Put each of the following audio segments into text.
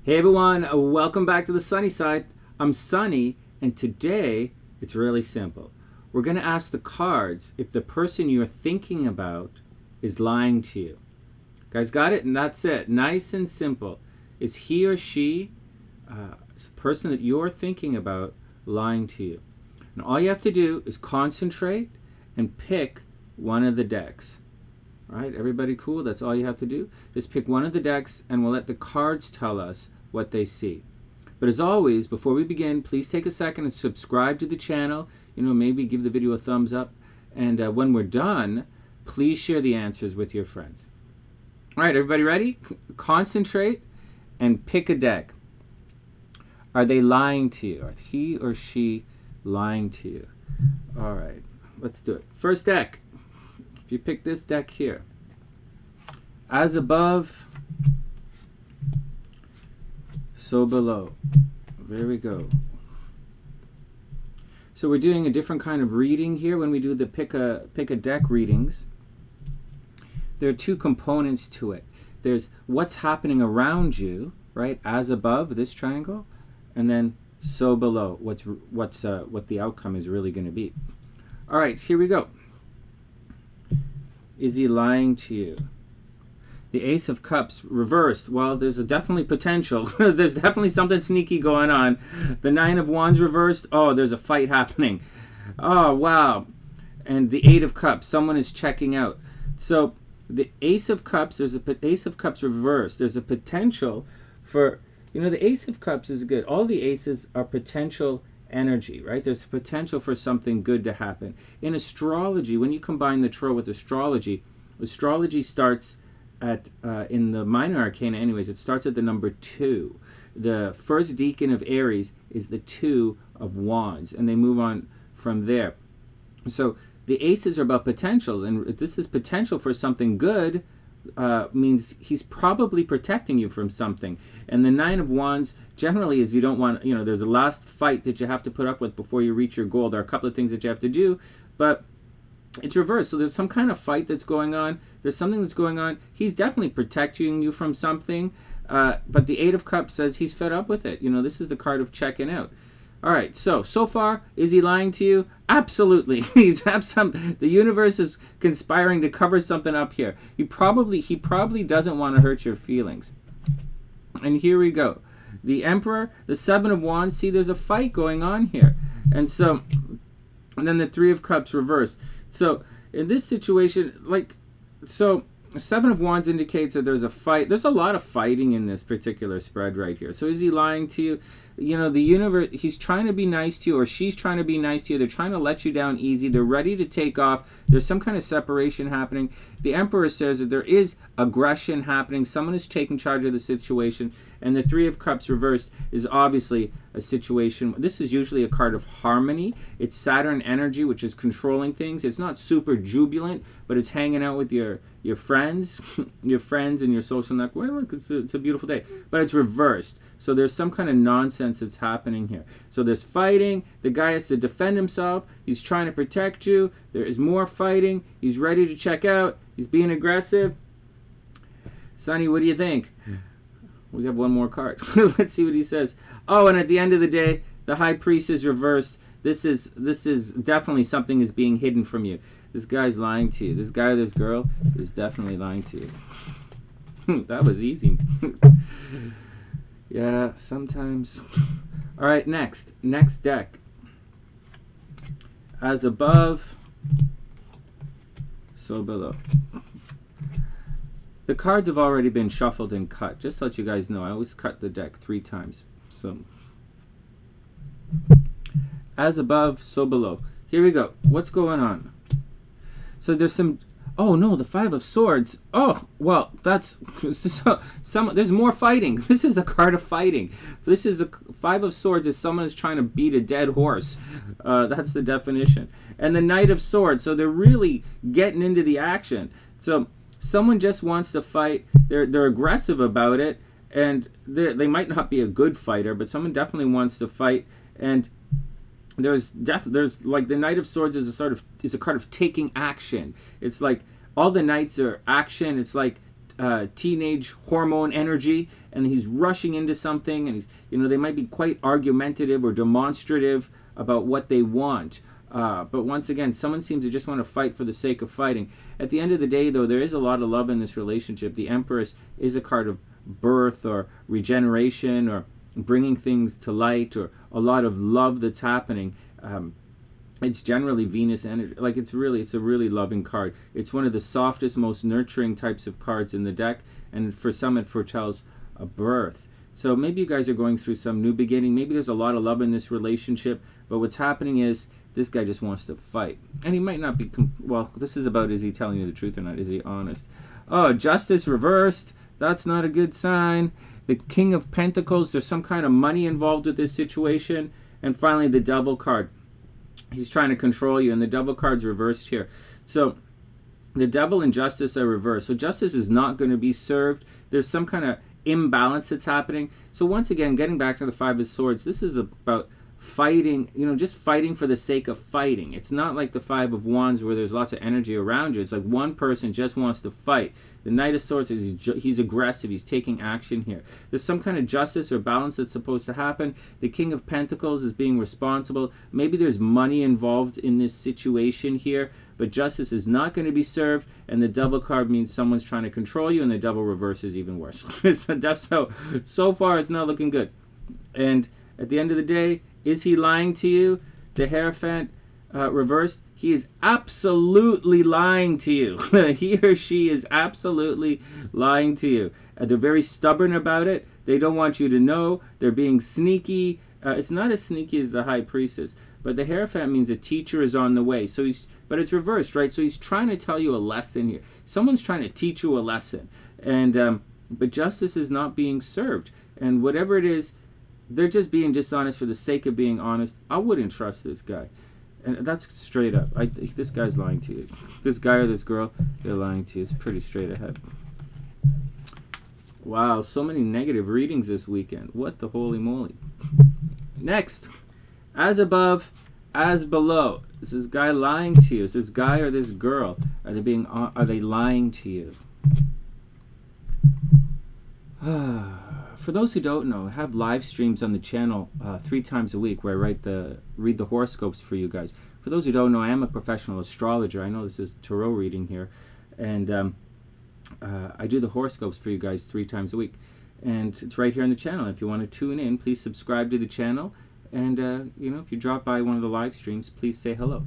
Hey everyone, welcome back to the Sunny Side. I'm Sunny, and today it's really simple. We're going to ask the cards if the person you're thinking about is lying to you. Guys, got it? And that's it. Nice and simple. Is he or she, is the person that you're thinking about, lying to you? And all you have to do is concentrate and pick one of the decks. All right, everybody cool? That's all you have to do. Just pick one of the decks and we'll let the cards tell us what they see. But as always, before we begin, please take a second and subscribe to the channel. Maybe give the video a thumbs up. And when we're done, please share the answers with your friends. All right, everybody ready? Concentrate and pick a deck. Are they lying to you? Are he or she lying to you? All right, let's do it. First deck. If you pick this deck here, as above, so below. There we go. So we're doing a different kind of reading here when we do the pick a deck readings. There are two components to it. There's what's happening around you, right, as above, this triangle, and then so below, what the outcome is really going to be. All right, here we go. Is he lying to you? The Ace of Cups reversed. Well, there's definitely potential. There's definitely something sneaky going on. The Nine of Wands reversed. Oh, there's a fight happening. Oh, wow. And the Eight of Cups. Someone is checking out. So the Ace of Cups, there's a Ace of Cups reversed. There's a potential for, the Ace of Cups is good. All the aces are potential energy, right? There's potential for something good to happen. In astrology, when you combine the tarot with astrology, astrology starts at, in the minor arcana anyways, it starts at the number 2. The first decan of Aries is the 2 of Wands, and they move on from there. So the aces are about potential, and if this is potential for something good, means he's probably protecting you from something. And the Nine of Wands generally is you don't want, there's a last fight that you have to put up with before you reach your goal. There are a couple of things that you have to do, but it's reversed. So there's some kind of fight that's going on. There's something that's going on. He's definitely protecting you from something, but the Eight of Cups says he's fed up with it. This is the card of checking out. All right, so far, is he lying to you? Absolutely. The universe is conspiring to cover something up here. He probably doesn't want to hurt your feelings. And here we go. The Emperor, the Seven of Wands, see, there's a fight going on here. And then the Three of Cups reversed. So in this situation, Seven of Wands indicates that there's a fight. There's a lot of fighting in this particular spread right here. So is he lying to you? The universe, he's trying to be nice to you, or she's trying to be nice to you. They're trying to let you down easy. They're ready to take off. There's some kind of separation happening. The Emperor says that there is aggression happening. Someone is taking charge of the situation. And the Three of Cups reversed is obviously a situation. This is usually a card of harmony. It's Saturn energy, which is controlling things. It's not super jubilant, but it's hanging out with your friends, your friends and your social network. Well, look, it's a beautiful day. But it's reversed. So there's some kind of nonsense that's happening here. So there's fighting. The guy has to defend himself. He's trying to protect you. There is more fighting. He's ready to check out. He's being aggressive. Sonny, what do you think? We have one more card. Let's see what he says. Oh, and at the end of the day, the High Priest is reversed. This is definitely something is being hidden from you. This guy's lying to you. This guy or this girl is definitely lying to you. That was easy. Yeah, sometimes. All right, next deck. As above, so below. The cards have already been shuffled and cut. Just to let you guys know, I always cut the deck 3 times. So, as above, so below. Here we go. What's going on? So there's some. Oh no, the Five of Swords. Oh, well, that's there's more fighting. This is a card of fighting. This is a Five of Swords is someone is trying to beat a dead horse. That's the definition. And the Knight of Swords. So they're really getting into the action. So someone just wants to fight. They're aggressive about it, and they might not be a good fighter, but someone definitely wants to fight. And there's like the Knight of Swords is a card of taking action. It's like all the knights are action. It's like teenage hormone energy, and he's rushing into something, and he's, they might be quite argumentative or demonstrative about what they want. But once again, someone seems to just want to fight for the sake of fighting. At the end of the day, though, there is a lot of love in this relationship. The Empress is a card of birth or regeneration or bringing things to light, or a lot of love that's happening. It's generally Venus energy. Like, it's a really loving card. It's one of the softest, most nurturing types of cards in the deck, and for some it foretells a birth. So maybe you guys are going through some new beginning. Maybe there's a lot of love in this relationship, but what's happening is this guy just wants to fight. And he might not be, well, this is about, is he telling you the truth or not? Is he honest? Oh, Justice reversed. That's not a good sign. The King of Pentacles, there's some kind of money involved with this situation. And finally, the Devil card. He's trying to control you, and the Devil card's reversed here. So the Devil and Justice are reversed. So Justice is not going to be served. There's some kind of imbalance that's happening. So once again, getting back to the Five of Swords, this is about fighting, just fighting for the sake of fighting. It's not like the Five of Wands where there's lots of energy around you. It's like one person just wants to fight. The Knight of Swords, he's aggressive. He's taking action here. There's some kind of justice or balance that's supposed to happen. The King of Pentacles is being responsible. Maybe there's money involved in this situation here, but justice is not going to be served, and the Devil card means someone's trying to control you, and the Devil reverse is even worse. So far, it's not looking good. And at the end of the day, is he lying to you? The Hierophant reversed. He is absolutely lying to you. He or she is absolutely lying to you. They're very stubborn about it. They don't want you to know. They're being sneaky. It's not as sneaky as the High Priestess, but the Hierophant means a teacher is on the way. So but it's reversed, right? So he's trying to tell you a lesson here. Someone's trying to teach you a lesson, and but justice is not being served. And whatever it is, they're just being dishonest for the sake of being honest. I wouldn't trust this guy. And that's straight up. I think this guy's lying to you. This guy or this girl, they're lying to you. It's pretty straight ahead. Wow, so many negative readings this weekend. What the holy moly. Next. As above, as below. Is this guy lying to you? Is this guy or this girl? Are they lying to you? For those who don't know, I have live streams on the channel 3 times a week where I read the horoscopes for you guys. For those who don't know, I am a professional astrologer. I know this is tarot reading here, and I do the horoscopes for you guys 3 times a week, and it's right here on the channel. If you want to tune in, please subscribe to the channel, and if you drop by one of the live streams, please say hello.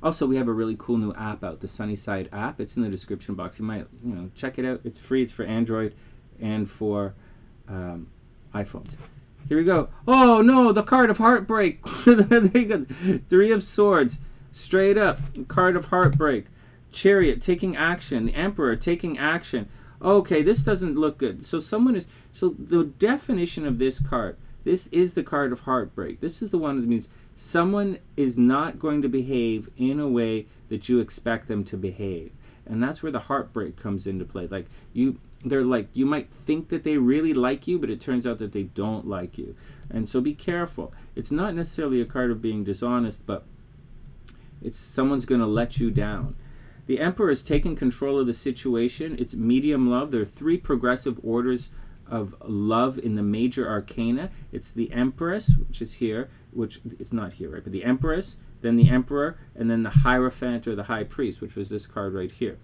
Also, we have a really cool new app out, the SunnySide app. It's in the description box. You might check it out. It's free. It's for Android and for iPhones. Here we go. Oh no, the card of heartbreak. There you go. 3 of Swords, straight up. Card of heartbreak. Chariot taking action. The Emperor taking action. Okay, this doesn't look good. So the definition of this card, this is the card of heartbreak. This is the one that means someone is not going to behave in a way that you expect them to behave. And that's where the heartbreak comes into play. You might think that they really like you, but it turns out that they don't like you. And so be careful. It's not necessarily a card of being dishonest, but it's someone's going to let you down. The Emperor is taking control of the situation. It's medium love. There are 3 progressive orders of love in the major arcana. It's the Empress, which is here, which it's not here, right? But the Empress, then the Emperor, and then the Hierophant or the High Priest, which was this card right here.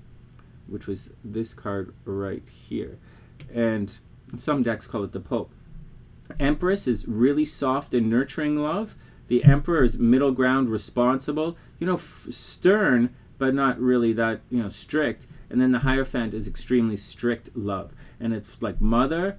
And some decks call it the Pope. Empress is really soft and nurturing love. The Emperor is middle ground, responsible, stern, but not really that, strict. And then the Hierophant is extremely strict love. And it's like mother,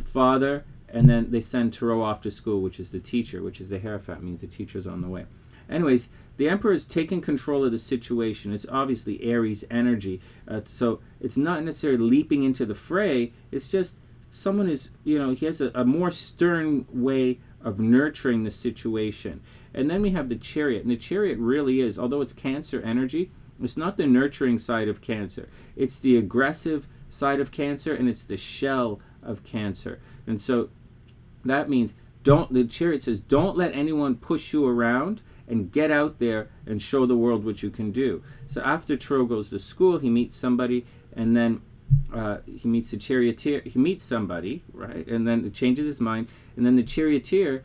father, and then they send Tarot off to school, which is the teacher, which is the Hierophant, means the teacher's on the way. Anyways, the Emperor is taking control of the situation. It's obviously Aries energy. So it's not necessarily leaping into the fray. It's just someone is, he has a more stern way of nurturing the situation. And then we have the Chariot. And the Chariot really is, although it's Cancer energy, it's not the nurturing side of Cancer. It's the aggressive side of Cancer, and it's the shell of Cancer. And so that means the Chariot says, don't let anyone push you around, and get out there and show the world what you can do. So after Tarot goes to school, he meets somebody, and then he meets the charioteer. He meets somebody, right, and then it changes his mind. And then the charioteer,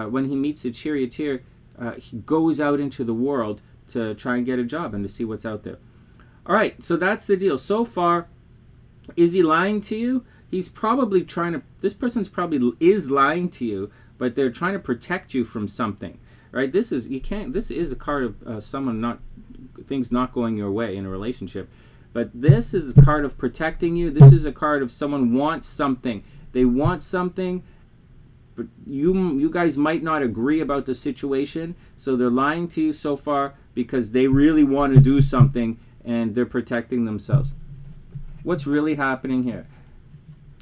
when he meets the charioteer, he goes out into the world to try and get a job and to see what's out there. All right, so that's the deal. So far, is he lying to you? He's probably trying to, this person's probably is lying to you, but they're trying to protect you from something, right? This is, you can't, this is a card of someone not, things not going your way in a relationship. But this is a card of protecting you. This is a card of someone wants something. They want something, but you guys might not agree about the situation. So they're lying to you so far because they really want to do something and they're protecting themselves. What's really happening here?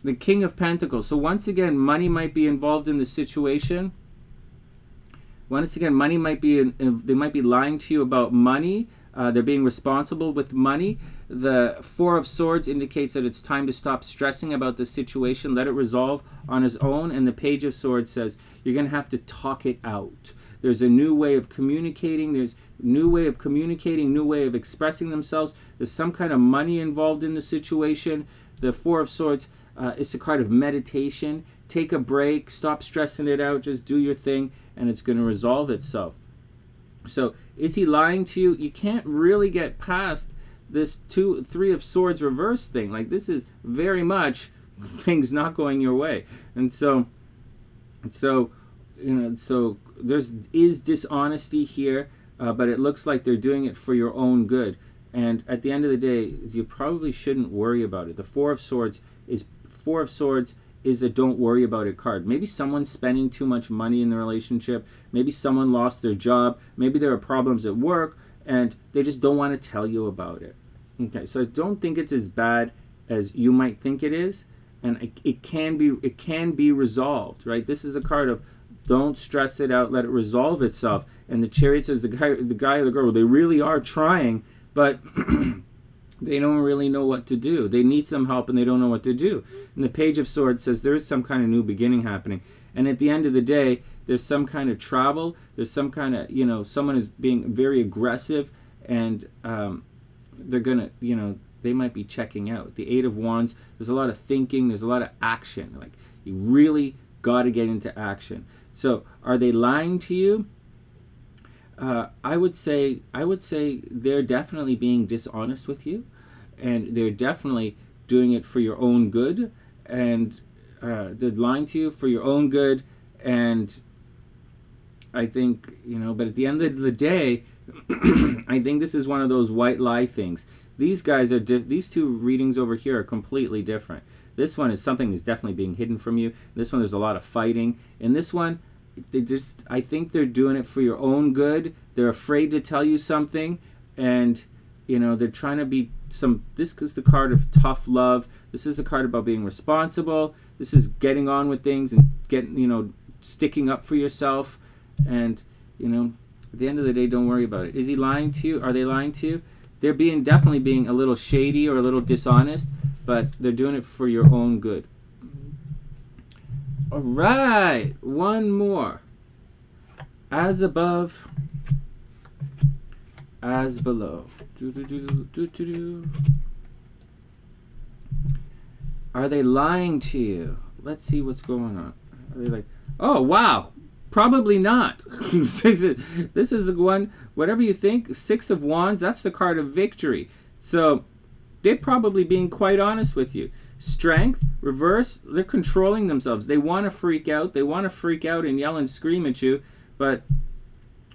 The King of Pentacles. So once again, money might be involved in the situation. Once again, money might be, they might be lying to you about money. They're being responsible with money. The Four of Swords indicates that it's time to stop stressing about the situation. Let it resolve on its own. And the Page of Swords says you're going to have to talk it out. There's a new way of communicating. There's a new way of communicating, new way of expressing themselves. There's some kind of money involved in the situation. The Four of Swords is a card of meditation. Take a break. Stop stressing it out. Just do your thing, and it's going to resolve itself. So is he lying to you? You can't really get past this Three of Swords reverse thing. Like, this is very much things not going your way. And so you know, so there's dishonesty here, but it looks like they're doing it for your own good. And at the end of the day, you probably shouldn't worry about it. The Four of Swords is a don't worry about it card. Maybe someone's spending too much money in the relationship. Maybe someone lost their job. Maybe there are problems at work and they just don't want to tell you about it. Okay, so I don't think it's as bad as you might think it is, and it can be resolved, right? This is a card of don't stress it out, let it resolve itself. And the Chariot says the guy or the girl, they really are trying, but they don't really know what to do. They need some help and they don't know what to do. And the Page of Swords says there is some kind of new beginning happening. And at the end of the day, there's some kind of travel. There's some kind of, you know, someone is being very aggressive and they're going to, you know, they might be checking out. The Eight of Wands, there's a lot of thinking. There's a lot of action. Like, you really got to get into action. So are they lying to you? I would say they're definitely being dishonest with you, and they're definitely doing it for your own good, and they're lying to you for your own good. And I think, you know, but at the end of the day, I think this is one of those white lie things. These guys are these two readings over here are completely different. This one is something that's definitely being hidden from you. This one, there's a lot of fighting. In this one, I think they're doing it for your own good. They're afraid to tell you something, and you know, they're trying to be this is the card of tough love. This is the card about being responsible. This is getting on with things and getting, you know, sticking up for yourself. And you know, at the end of the day, don't worry about it. Is he lying to you? Are they lying to you? They're definitely being a little shady or a little dishonest, but they're doing it for your own good. All right, one more. As above, as below. Are they lying to you? Let's see what's going on. Are they like, oh, wow, probably not. This is the one, whatever you think, Six of Wands, that's the card of victory. So they're probably being quite honest with you. Strength, reverse, they're controlling themselves. They want to freak out. They want to freak out and yell and scream at you. But,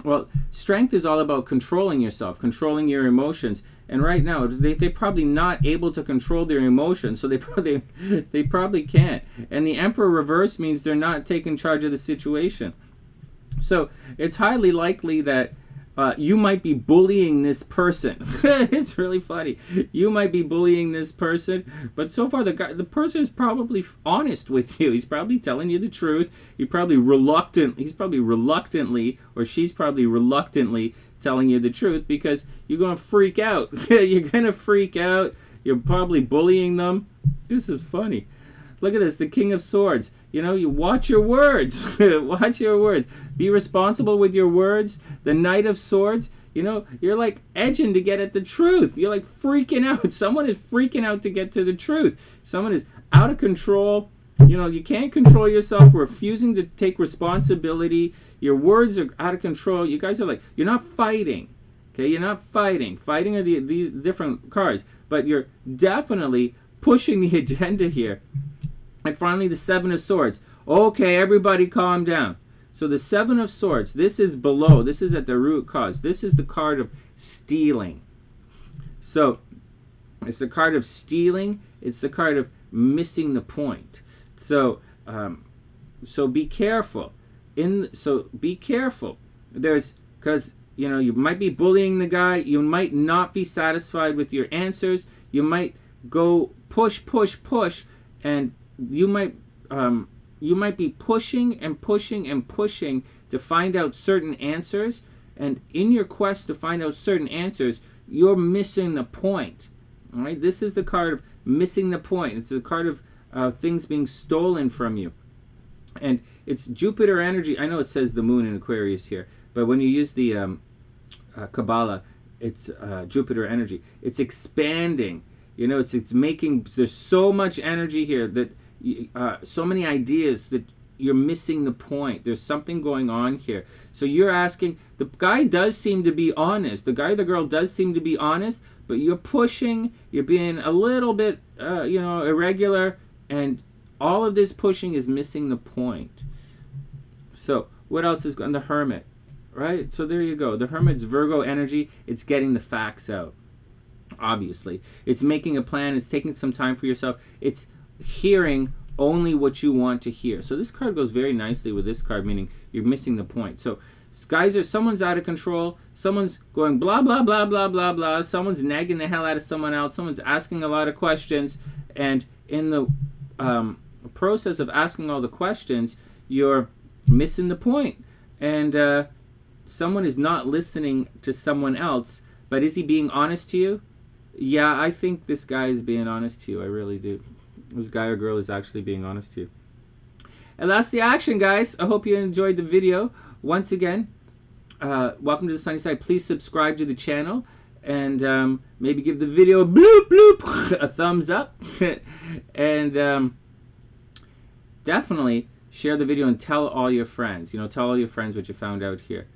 well, strength is all about controlling yourself, controlling your emotions. And right now, they're probably not able to control their emotions, so they probably can't. And the Emperor reverse means they're not taking charge of the situation. So it's highly likely that you might be bullying this person. It's really funny. You might be bullying this person, but so far the person is probably honest with you. He's probably telling you the truth. He's probably reluctantly, or she's probably reluctantly telling you the truth, because you're going to freak out. You're going to freak out. You're probably bullying them. This is funny. Look at this, the King of Swords. You know, you watch your words. Watch your words. Be responsible with your words. The Knight of Swords. You know, you're like edging to get at the truth. You're like freaking out. Someone is freaking out to get to the truth. Someone is out of control. You know, you can't control yourself, refusing to take responsibility. Your words are out of control. You guys are like, you're not fighting. Okay, you're not fighting. Fighting are these different cards. But you're definitely pushing the agenda here. And finally, the Seven of Swords. Okay, everybody calm down. So the Seven of Swords, this is below. This is at the root cause. This is the card of stealing. So it's the card of stealing. It's the card of missing the point. So so be careful. Be careful. Because you know, you might be bullying the guy. You might not be satisfied with your answers. You might go push, and you might be pushing and pushing and pushing to find out certain answers. And in your quest to find out certain answers, you're missing the point. All right, this is the card of missing the point. It's the card of things being stolen from you. And it's Jupiter energy. I know it says the moon in Aquarius here, but when you use the Kabbalah, it's Jupiter energy. It's expanding. You know, it's making, there's so much energy here that so many ideas that you're missing the point. There's something going on here. So you're asking, the guy does seem to be honest. The guy or the girl does seem to be honest, but you're pushing, you're being a little bit, you know, irregular, and all of this pushing is missing the point. So what else is going on? The Hermit, right? So there you go. The Hermit's Virgo energy. It's getting the facts out. Obviously, it's making a plan. It's taking some time for yourself. It's hearing only what you want to hear. So this card goes very nicely with this card, meaning you're missing the point. So guys, someone's out of control. Someone's going blah blah blah blah blah blah. Someone's nagging the hell out of someone else. Someone's asking a lot of questions, and in the process of asking all the questions, you're missing the point. And someone is not listening to someone else. But is he being honest to you? Yeah, I think this guy is being honest to you. I really do. This guy or girl is actually being honest to you. And that's the action, guys. I hope you enjoyed the video. Once again, welcome to the Sunny Side. Please subscribe to the channel. And maybe give the video a bloop bloop, a thumbs up. And definitely share the video and tell all your friends. You know, tell all your friends what you found out here.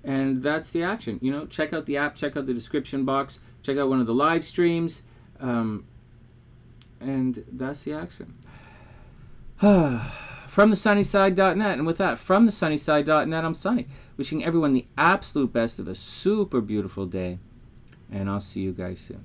And that's the action. You know, check out the app, check out the description box, check out one of the live streams, and that's the action. From TheSunnySide.net, and with that, from TheSunnySide.net, I'm Sunny, wishing everyone the absolute best of a super beautiful day, and I'll see you guys soon.